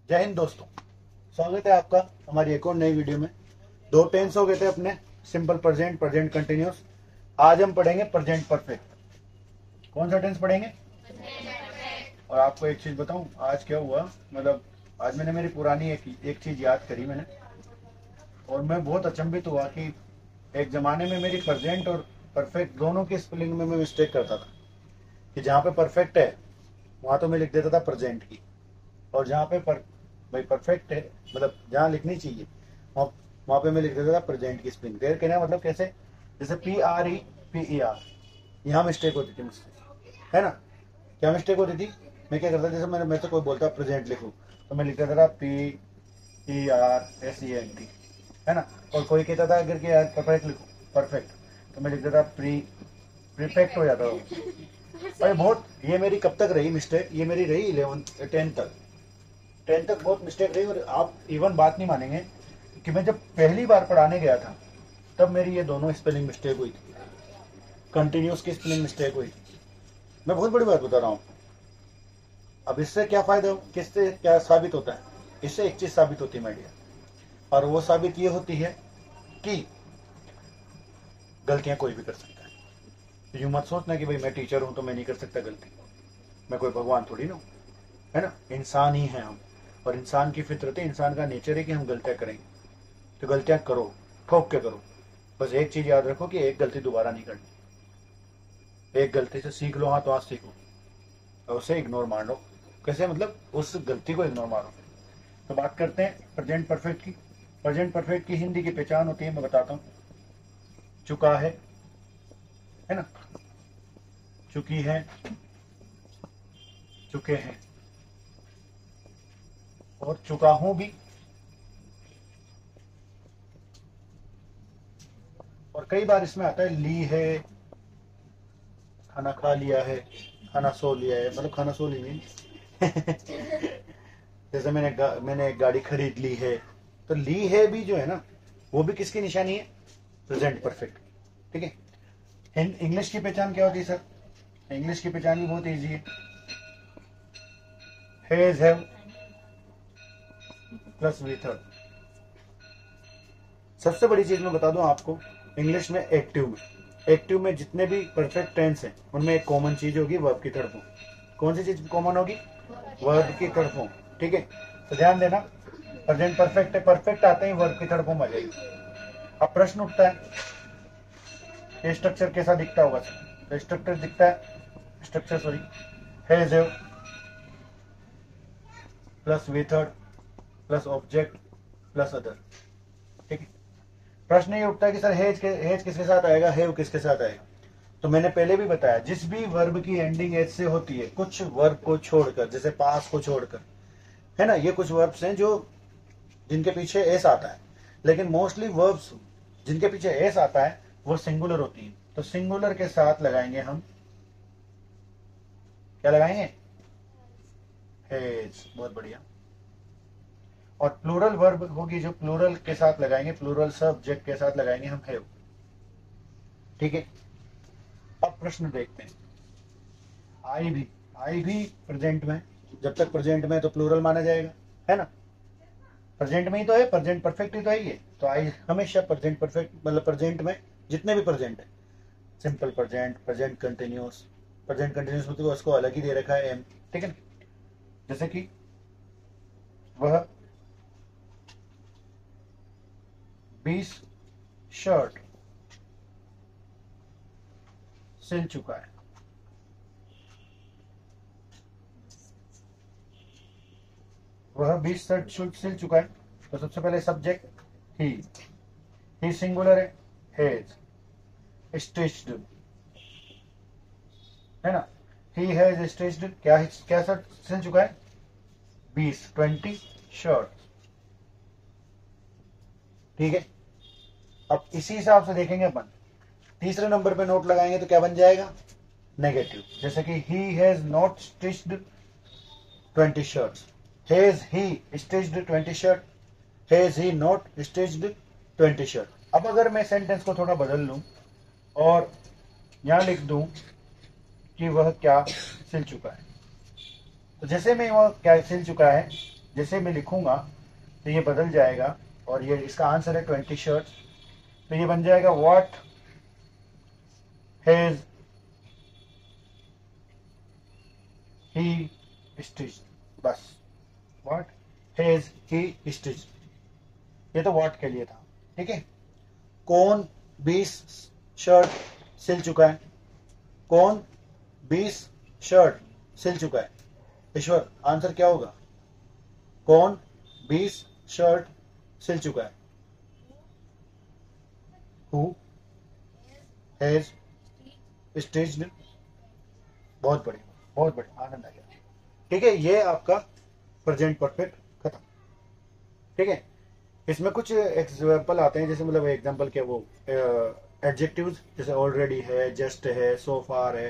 जय हिंद दोस्तों, स्वागत है आपका हमारी एक और नई वीडियो में। दो टेंस हो गए थे अपने, सिंपल प्रेजेंट, प्रेजेंट कंटिन्यूस। आज हम पढ़ेंगे प्रेजेंट परफेक्ट। कौन सा टेंस पढ़ेंगे? और आपको एक चीज बताऊं, आज क्या हुआ, मतलब आज मैंने मेरी पुरानी एक चीज याद करी मैंने, और मैं बहुत अचंभित हुआ कि एक जमाने में मेरी प्रेजेंट और परफेक्ट दोनों की स्पेलिंग में मैं मिस्टेक करता था। कि जहाँ पे परफेक्ट है वहां तो मैं लिख देता था प्रेजेंट की, और जहाँ पे भाई परफेक्ट है, मतलब जहाँ लिखनी चाहिए वहाँ वहाँ पे मैं लिख देता था प्रेजेंट की स्पेलिंग। देर कहना मतलब कैसे, जैसे PREPER, यहाँ मिस्टेक होती थी मुझसे, है ना। क्या मिस्टेक होती थी? मैं क्या करता, जैसे मैंने से कोई बोलता प्रेजेंट लिखूँ तो मैं लिख देता था PERSENT, है ना। और कोई कहता था अगर कि यार परफेक्ट लिखो, परफेक्ट, तो मैं लिख देता प्रीफेक्ट हो जाता था। भाई बहुत, ये मेरी कब तक रही मिस्टेक, ये मेरी रही 11 10 तक, 10 तक बहुत मिस्टेक रही। और आप इवन बात नहीं मानेंगे कि मैं जब पहली बार पढ़ाने गया था तब मेरी ये दोनों स्पेलिंग मिस्टेक हुई थी, कंटिन्यूस की स्पेलिंग मिस्टेक हुई थी। मैं बहुत बड़ी बात बता रहा हूँ। अब इससे क्या फायदा, किससे क्या साबित होता है? इससे एक चीज साबित होती है माय डियर, और वो साबित ये होती है कि गलतियां कोई भी कर सकता है। यूं मत सोचना कि भाई मैं टीचर हूं तो मैं नहीं कर सकता गलती, मैं कोई भगवान थोड़ी ना हूं, है ना। इंसान ही हैं हम, और इंसान की फितरत है, इंसान का नेचर है कि हम गलतियां करेंगे। तो गलतियां करो, ठोक के करो। बस एक चीज याद रखो कि एक गलती दोबारा नहीं करनी। एक गलती से सीख लो, हाँ तो आज सीखो, और उसे इग्नोर मार लो। कैसे मतलब, उस गलती को इग्नोर मारो। तो बात करते हैं प्रेजेंट परफेक्ट की। प्रेजेंट परफेक्ट की हिंदी की पहचान होती है, मैं बताता हूँ। चुका है ना, चुकी है, चुके हैं, और चुका हूं भी। और कई बार इसमें आता है ली है, खाना खा लिया है, खाना सो लिया है, मतलब खाना सो ली नहीं। जैसे मैंने एक गाड़ी खरीद ली है, तो ली है भी जो है ना, वो भी किसकी निशानी है? Present perfect. ठीक है। इंग्लिश की पहचान क्या होती है सर? इंग्लिश की पहचान भी बहुत इजी है। Has, have plus V third. सबसे बड़ी चीज मैं बता दूं आपको, इंग्लिश में एक्टिव में जितने भी परफेक्ट टेंस हैं उनमें एक कॉमन चीज होगी, वर्ब की थर्ड फॉर्म। कौन सी चीज कॉमन होगी? वर्ब की थर्ड फॉर्म। ठीक है, तो ध्यान देना, प्रेजेंट परफेक्ट है, परफेक्ट आते ही वर्ब की थर्ड फॉर्म आ जाएगी। अब प्रश्न उठता है, ये स्ट्रक्चर कैसा दिखता होगा? तो स्ट्रक्चर दिखता है, structure sorry, has, have plus V third plus object plus other. ठीक है। प्रश्न ये उठता है कि सर हेज किसके साथ आएगा, हैव किसके साथ आएगा? तो मैंने पहले भी बताया, जिस भी वर्ब की एंडिंग एज से होती है, कुछ वर्ब को छोड़कर, जैसे पास को छोड़कर, है ना, ये कुछ वर्ब्स हैं जो जिनके पीछे एस आता है, लेकिन मोस्टली वर्ब्स जिनके पीछे एस आता है वो सिंगुलर होती है। तो सिंगुलर के साथ लगाएंगे हम, क्या लगाएंगे? हेज। बहुत बढ़िया। और प्लूरल वर्ब होगी जो प्लूरल के साथ लगाएंगे, प्लूरल सब्जेक्ट के साथ लगाएंगे हम हैव। ठीक है। अब प्रश्न देखते हैं। आई भी प्रेजेंट में, जब तक प्रेजेंट में तो प्लूरल माना जाएगा, है ना। प्रेजेंट में ही तो है, प्रेजेंट परफेक्ट ही तो है ये। तो आई हमेशा प्रेजेंट परफेक्ट, मतलब प्रेजेंट में जितने भी प्रेजेंट है, simple present, present continuous, present continuous में तो उसको अलग ही दे रखा है एम। ठीक है। जैसे कि वह 20 शर्ट सिल चुका है। वह 20 शर्ट सिल चुका है, तो सबसे पहले सब्जेक्ट ही सिंगुलर है, हैज स्टिच्ड, है ना। ही हैज स्टिच्ड, क्या शर्ट सिल चुका है? 20 शर्ट। ठीक है। अब इसी हिसाब से देखेंगे अपन, तीसरे नंबर पे नोट लगाएंगे तो क्या बन जाएगा? नेगेटिव। जैसे कि he has not stitched 20 shirts, has he stitched 20 shirt, has he not stitched 20 shirt. अब अगर मैं सेंटेंस को थोड़ा बदल लूं और यहां लिख दूं कि वह क्या सिल चुका है, तो जैसे में वह क्या सिल चुका है, जैसे मैं लिखूंगा तो ये बदल जाएगा, और ये इसका आंसर है 20 शर्ट्स। तो ये बन जाएगा व्हाट हैज ही स्टिच, बस व्हाट हैज ही स्टिच। ये तो व्हाट के लिए था, ठीक है। कौन 20 शर्ट सिल चुका है, कौन 20 शर्ट सिल चुका है। ईश्वर आंसर क्या होगा, कौन 20 शर्ट सिल चुका है। Who has stitched. बहुत बढ़िया, बहुत बढ़िया, आनंद आ गया। ठीक है, ये आपका प्रेजेंट परफेक्ट खत्म। ठीक है, इसमें कुछ एग्जाम्पल आते हैं, जैसे मतलब एग्जाम्पल क्या, वो एडजेक्टिव्स, जैसे ऑलरेडी है, जस्ट है, सो फार है।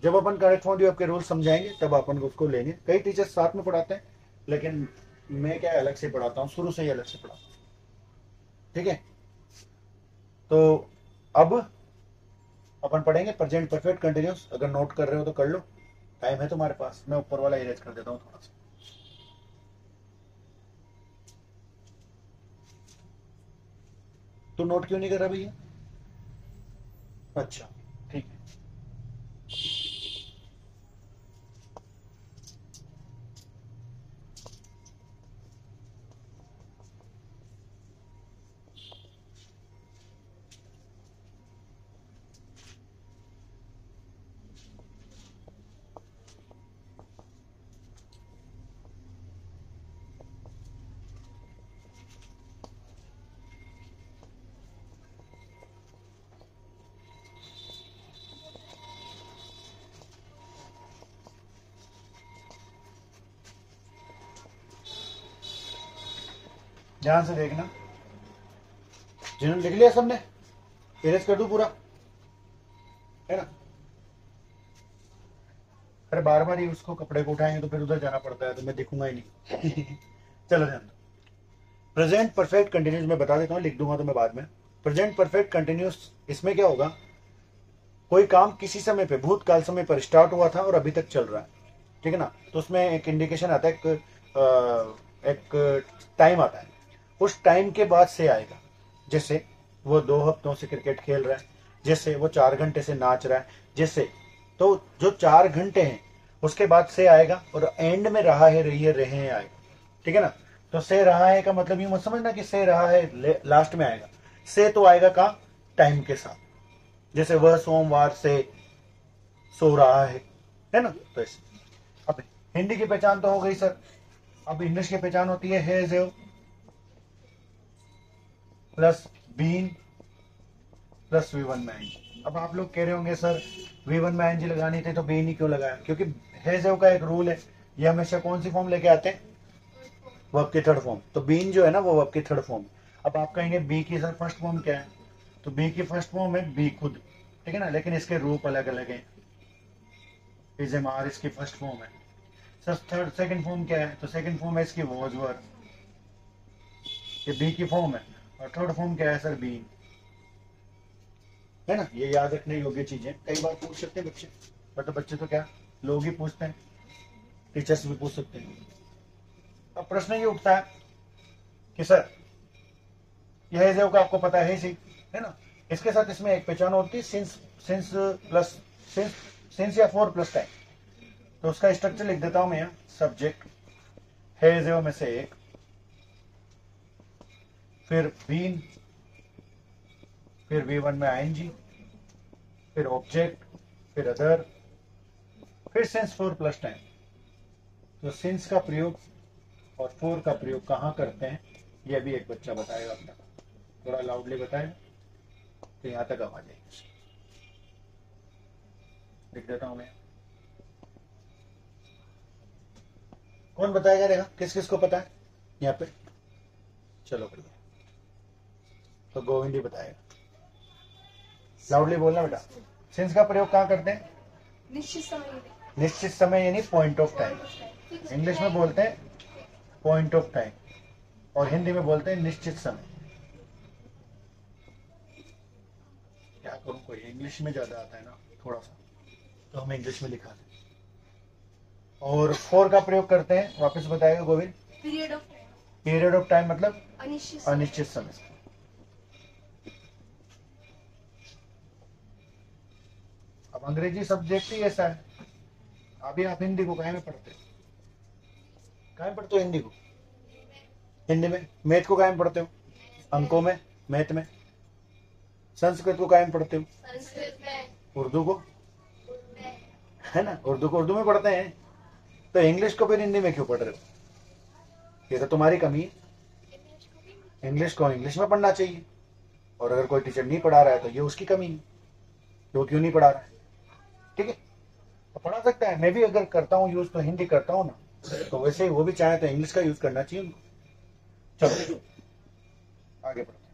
जब अपन करेक्ट फॉर्म आपके रूल समझाएंगे तब अपन उसको लेंगे। कई टीचर्स साथ में पढ़ाते हैं, लेकिन मैं क्या अलग से पढ़ाता हूँ, शुरू से ही अलग से पढ़ाता हूँ। ठीक है, तो अब अपन पढ़ेंगे प्रेजेंट परफेक्ट कंटिन्यूस। अगर नोट कर रहे हो तो कर लो, टाइम है तुम्हारे पास। मैं ऊपर वाला इरेज कर देता हूँ थोड़ा सा। तो नोट क्यों नहीं कर रहा भैया? अच्छा ठीक है। ध्यान से देखना, जिन्होंने लिख लिया सबने, इरेज कर दूं पूरा, है ना। अरे बार बार ही उसको कपड़े को उठाएंगे तो फिर उधर जाना पड़ता है, तो मैं दिखूंगा ही नहीं। चलो ध्यान दो। प्रेजेंट परफेक्ट कंटिन्यूस मैं बता देता हूँ, लिख दूंगा तो मैं बाद में। प्रेजेंट परफेक्ट कंटिन्यूस, इसमें क्या होगा, कोई काम किसी समय पे, भूतकाल समय पर स्टार्ट हुआ था और अभी तक चल रहा है, ठीक है ना। तो उसमें एक इंडिकेशन आता है, एक टाइम आता है, उस टाइम के बाद से आएगा। जैसे वो 2 हफ्तों से क्रिकेट खेल रहा है, जैसे वो 4 घंटे से नाच रहा है, जैसे, तो जो 4 घंटे हैं उसके बाद से आएगा, और एंड में रहा है, रही है, रहे हैं आएगा, ठीक है ना। तो से रहा है का मतलब ये मत समझना कि से रहा है लास्ट में आएगा। से तो आएगा का टाइम के साथ, जैसे वह सोमवार से सो रहा है ना। तो ऐसे अब हिंदी की पहचान तो हो गई सर, अब इंग्लिश की पहचान होती है has plus been plus V1 में आएंगे। अब आप लोग कह रहे होंगे सर V1 में आएंगे लगानी थी तो बीन ही क्यों लगाया? क्योंकि हैज का एक रूल है, ये हमेशा कौन सी फॉर्म लेके आते हैं, वर्ब की थर्ड फॉर्म। तो बीन जो है ना वो वर्ब की थर्ड फॉर्म। अब आप कहेंगे बी की सर फर्स्ट फॉर्म क्या है, तो बी की फर्स्ट फॉर्म है बी खुद, ठीक है ना, लेकिन इसके रूप अलग अलग है। इज एम आर इसकी फर्स्ट फॉर्म है सर। थर्ड सेकंड फॉर्म क्या है, तो सेकंड फॉर्म है इसकी वॉज वर, ये बी की फॉर्म है। और थर्ड फॉर्म क्या है सर, बीन, है ना। ये याद रखने योग्य चीजें, कई बार पूछ सकते हैं बच्चे, मतलब बच्चे तो क्या, लोग ही पूछते हैं, टीचर्स भी पूछ सकते हैं। अब प्रश्न ये उठता है कि सर यह जो का आपको पता है ही, है ना, इसके साथ इसमें एक पहचान होती है since, since plus since, since या फॉर प्लस टाइम। तो उसका स्ट्रक्चर लिख देता हूं मैं यहाँ, सब्जेक्ट है जो में से एक, फिर बीन, फिर V1 में आईएनजी, फिर ऑब्जेक्ट, फिर अदर, फिर सिंस फोर प्लस टाइम। तो सिंस का प्रयोग और फोर का प्रयोग कहाँ करते हैं, यह भी एक बच्चा बताएगा अपना, थोड़ा लाउडली बताएगा तो यहाँ तक आवाज आएगी। लिख देता हूं मैं, कौन बताएगा, देखा किस किस को पता है यहाँ पे, चलो बढ़िया, तो गोविंद ही बताएगा। लाउडली बोलना बेटा। सिंस का प्रयोग कहाँ करते हैं, निश्चित समय, निश्चित समय यानी पॉइंट ऑफ टाइम। इंग्लिश में बोलते हैं पॉइंट ऑफ टाइम, और हिंदी में बोलते हैं निश्चित समय। क्या करूं, कोई इंग्लिश में ज्यादा आता है ना थोड़ा सा, तो हम इंग्लिश में लिखा दें। और फॉर का प्रयोग करते हैं, वापस बताएगा गोविंद। पीरियड ऑफ टाइम मतलब अनिश्चित समय। अब अंग्रेजी सब्जेक्ट ही ऐसा है। अभी आप हिंदी को काहे में पढ़ते हो? काहे पढ़ते हो हिंदी को? हिंदी में। मैथ को काहे में पढ़ते हो? अंकों में, मैथ में। संस्कृत को काहे में पढ़ते हो? उर्दू को, है ना, उर्दू को उर्दू में पढ़ते हैं। तो इंग्लिश को फिर हिंदी में क्यों पढ़ रहे हो? ये तो तुम्हारी कमी है। इंग्लिश को इंग्लिश में पढ़ना चाहिए, और अगर कोई टीचर नहीं पढ़ा रहा है तो ये उसकी कमी है, वो क्यों नहीं पढ़ा रहा है। ठीक है, तो पढ़ा सकता है। मैं भी अगर करता हूँ यूज तो हिंदी करता हूँ ना, तो वैसे ही वो भी चाहे तो इंग्लिश का यूज करना चाहिए उनको। चलो आगे बढ़ते हैं।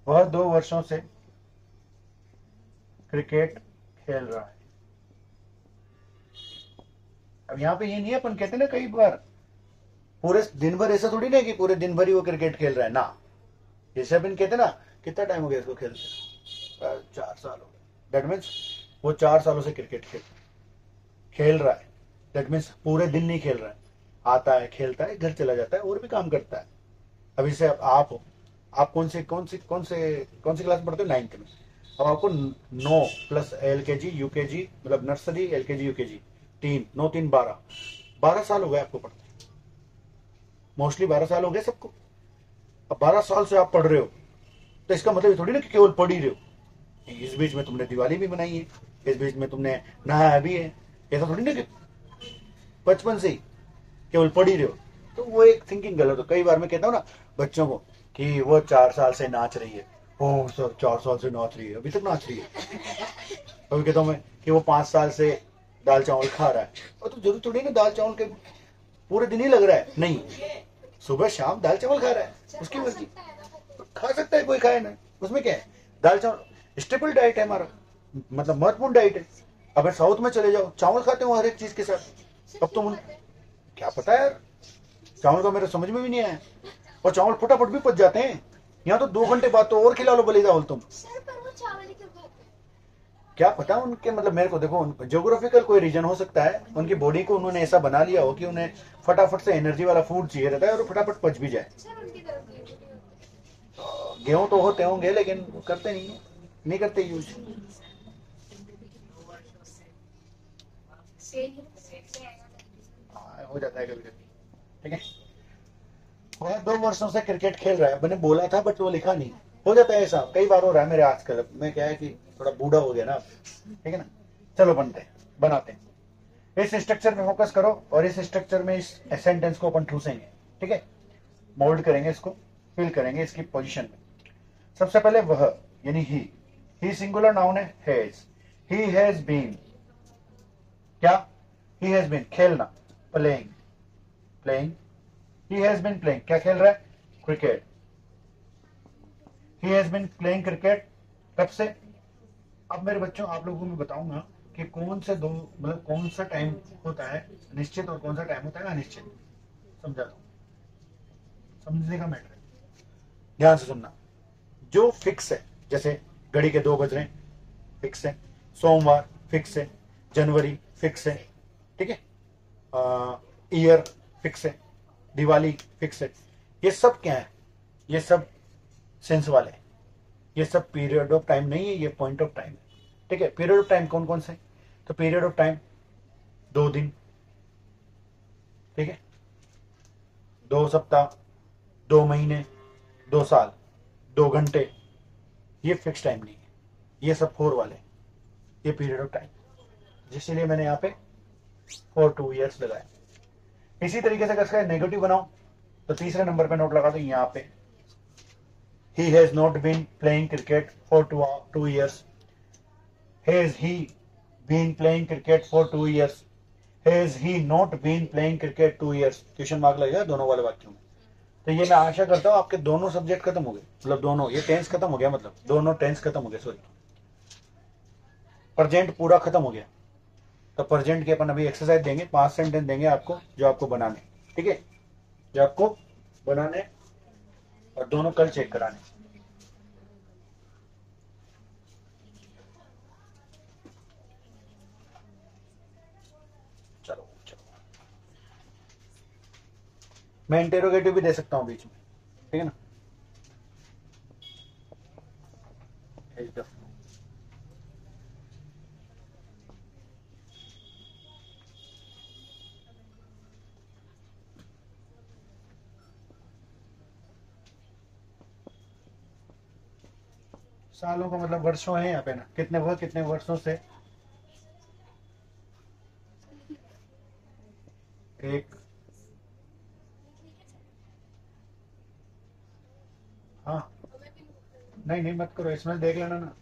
वह 2 वर्षों से क्रिकेट खेल रहा है। अब यहाँ पे ये नहीं है, अपन कहते ना कई बार पूरे दिन भर, ऐसा थोड़ी ना कि पूरे दिन भर ही वो क्रिकेट खेल रहा है ना। जैसे अपन कहते ना, कितना टाइम हो गया इसको खेलते? 4 साल हो गए। दैट मीन्स वो 4 सालों से क्रिकेट खेल रहा है। दैट मीन्स पूरे दिन नहीं खेल रहा है, आता है, खेलता है, घर चला जाता है, और भी काम करता है। अभी से आप हो, आप कौन सी क्लास में पढ़ते हो? 9th में। अब आपको 9 प्लस LKG UKG, मतलब नर्सरी LKG UKG 3, 9 3 12 साल हो गए आपको पढ़ते। मोस्टली 12 साल हो गए सबको। अब 12 साल से आप पढ़ रहे हो, तो इसका मतलब थोड़ी ना कि केवल पढ़ ही रहे हो। इस बीच में तुमने दिवाली भी बनाई है, इस बीच में तुमने नहाया भी है। ऐसा थोड़ी ना कि बचपन से ही केवल पढ़ ही रहे हो। तो वो एक थिंकिंग गलत हो। कई बार मैं कहता हूँ ना बच्चों को कि वो 4 साल से नाच रही है। ओ सर, 4 साल से नाच रही है, अभी तक नाच रही है। कभी कहता हूँ मैं कि वो 5 साल से दाल चावल खा रहा है। और तो जरूर थोड़ी ना दाल चावल के पूरे दिन ही लग रहा है, नहीं, सुबह शाम दाल चावल खा रहा है, उसकी मर्जी, खा सकता है, कोई खाए ना, उसमें क्या है। दाल चावल स्टेपल डाइट है हमारा, मतलब महत्वपूर्ण डाइट है। अगर साउथ में चले जाओ, चावल खाते हो हर एक चीज के साथ। अब तुम क्या पता है यार, चावल का मेरे समझ में भी नहीं आया। और चावल फटाफट भी पच जाते हैं। यहाँ तो 2 घंटे बाद तो और खिला लो भले चावल तुम। क्या पता उनके, मतलब मेरे को देखो, ज्योग्राफिकल कोई रीजन हो सकता है, उनकी बॉडी को उन्होंने ऐसा बना लिया हो कि उन्हें फटाफट से एनर्जी वाला फूड चाहिए रहता है और फटाफट पच भी जाए। गेहूं तो होते होंगे लेकिन करते नहीं करते यूज। हो जाता है कभी कभी। ठीक है, वह 2 वर्षों से क्रिकेट खेल रहा है। मैंने बोला था बट वो लिखा नहीं। हो जाता है ऐसा, कई बार हो रहा है मेरे आजकल। मैं क्या है कि थोड़ा बूढ़ा हो गया ना, ठीक है ना। चलो बनाते हैं। इस स्ट्रक्चर पे फोकस करो, और इस स्ट्रक्चर में इस सेंटेंस को अपन ठूसेंगे। ठीक है, मोल्ड करेंगे इसको, फिल करेंगे इसकी पोजीशन में। सबसे पहले वह, यानी ही सिंगुलर नाउन है, ही हैज बीन, क्या? ही हैज बीन खेलना, playing. He has been playing, क्या खेल रहा है? Cricket. He has been playing cricket, कब से? अब मेरे बच्चों, आप लोगों को मैं बताऊंगा कि कौन से दो, मतलब कौन सा टाइम होता है निश्चित और कौन सा टाइम होता है अनिश्चित। समझा दो, समझने का मैटर है, ध्यान से सुनना। जो फिक्स है, जैसे घड़ी के 2 बज रहे हैं, फिक्स है। सोमवार फिक्स है, जनवरी फिक्स है, ठीक है, ईयर फिक्स है, दिवाली फिक्स है। ये सब क्या है? ये सब सेंस वाले, ये सब पीरियड ऑफ टाइम नहीं है, ये पॉइंट ऑफ टाइम है। ठीक है, पीरियड ऑफ टाइम कौन कौन से? तो पीरियड ऑफ टाइम 2 दिन, ठीक है, 2 सप्ताह, 2 महीने, 2 साल, 2 घंटे, ये फिक्स टाइम नहीं है। ये सब 4 वाले, ये पीरियड ऑफ टाइम, जिसलिए मैंने यहाँ पे 4 2 ईयर्स लगाए। इसी तरीके से अगर इसका नेगेटिव बनाओ तो तीसरे नंबर पे नोट लगा दो यहाँ पे, he has not been playing cricket for 2 years. Has he been playing cricket for 2 years? Has he not been playing cricket 2 years? Question mark लगेगा दोनों वाले वाक्यों में। तो ये मैं आशा करता हूँ आपके दोनों सब्जेक्ट खत्म हो गए, मतलब दोनों, ये टेंस खत्म हो गया, मतलब दोनों टेंस खत्म हो गए, सॉरी, प्रेजेंट पूरा खत्म हो गया। तो प्रेजेंट के अपन अभी एक्सरसाइज देंगे, 5 सेंटेंस देंगे आपको, जो आपको बनाने, ठीक है, जो आपको बनाने और दोनों कल चेक कराने। मैं इंटेरोगेटिव भी दे सकता हूँ बीच में, ठीक है ना। सालों का मतलब वर्षों है यहाँ पे ना, कितने वर्षों से एक, हाँ नहीं नहीं मत करो, इसमें देख लेना ना।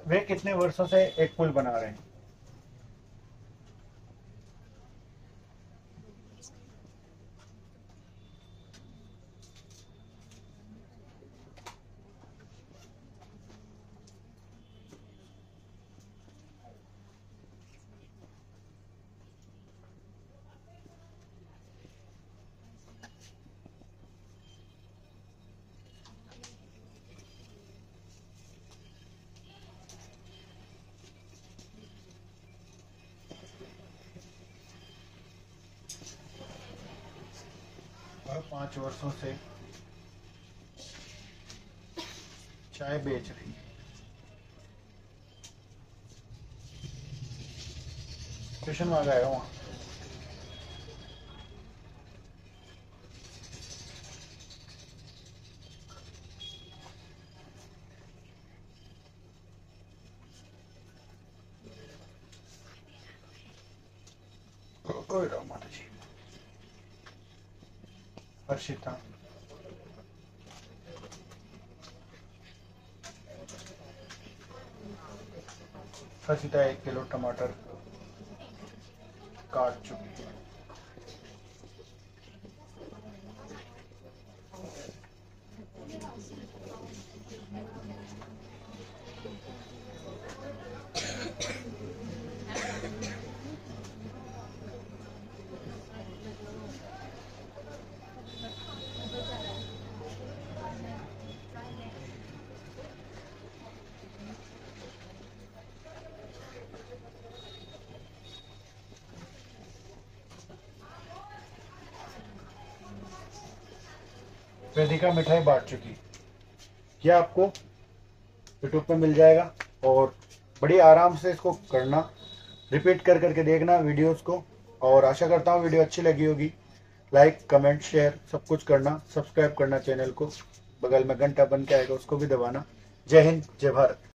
वे कितने वर्षों से एक पुल बना रहे हैं। और 5 वर्षों से चाय बेच रही है। ट्यूशन में आ गया वहाँ। कोई रहो माता जी। हर्षिता, हर्षिता 1 किलो टमाटर काट चुकी है। वेदिका मिठाई बांट चुकी। यह आपको यूट्यूब पे मिल जाएगा और बड़ी आराम से इसको करना, रिपीट कर करके देखना वीडियोस को। और आशा करता हूँ वीडियो अच्छी लगी होगी। लाइक कमेंट शेयर सब कुछ करना, सब्सक्राइब करना चैनल को, बगल में घंटा बन के आएगा उसको भी दबाना। जय हिंद, जय भारत।